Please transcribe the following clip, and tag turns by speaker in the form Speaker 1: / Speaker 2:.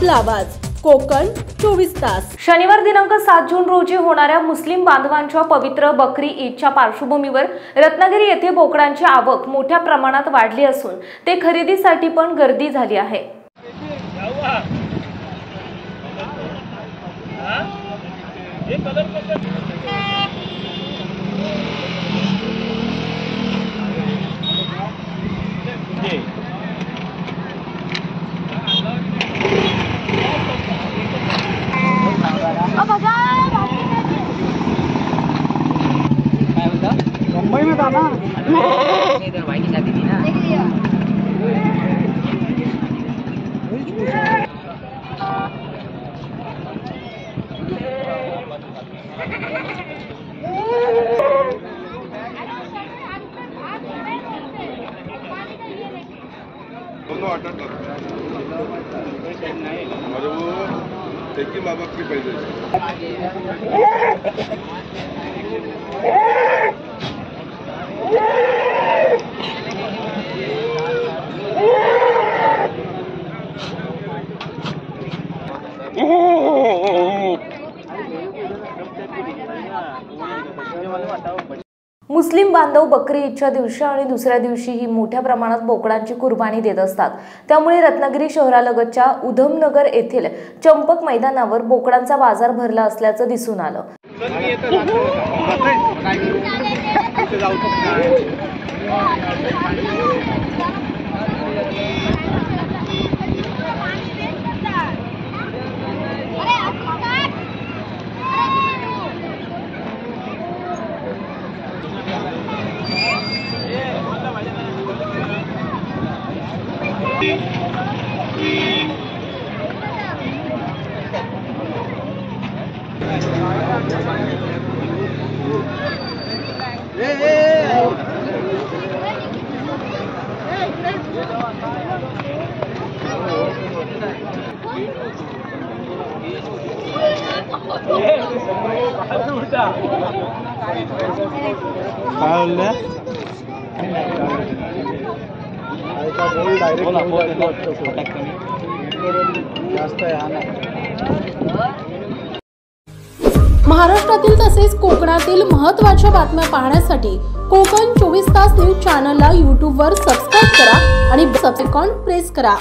Speaker 1: आपला आवाज कोकण 24 तास।
Speaker 2: शनिवार दिनांक 7 जून रोजी होणाऱ्या मुस्लिम बांधवांच्या पवित्र बकरी ईदच्या पार्श्वभूमीवर रत्नागिरी येथे बोकडांची आवक मोठ्या प्रमाणात वाढली असून ते खरेदीसाठी पण गर्दी झाली आहे।
Speaker 3: मुंबई में था ना
Speaker 4: भाई की शादी थी ना।
Speaker 5: और वो देखिए माँ बाप की पैदा
Speaker 2: मुस्लिम बांधव बकरी ईदच्या दिवशी आणि दुसऱ्या दिवशीही मोठ्या प्रमाणात बोकडांची कुर्बानी देत असतात। त्यामुळे रत्नागिरी शहरालगतच्या उधमनगर येथील चंपक मैदानावर बोकडांचा बाजार भरला असल्याचं दिसून आलं।
Speaker 1: महाराष्ट्रातील तसेच कोकणातील महत्त्वाच्या बातम्या पाहण्यासाठी कोकण 24 तास न्यूज चॅनलला YouTube वर सबस्क्राइब करा आणि बेल आयकॉन प्रेस करा।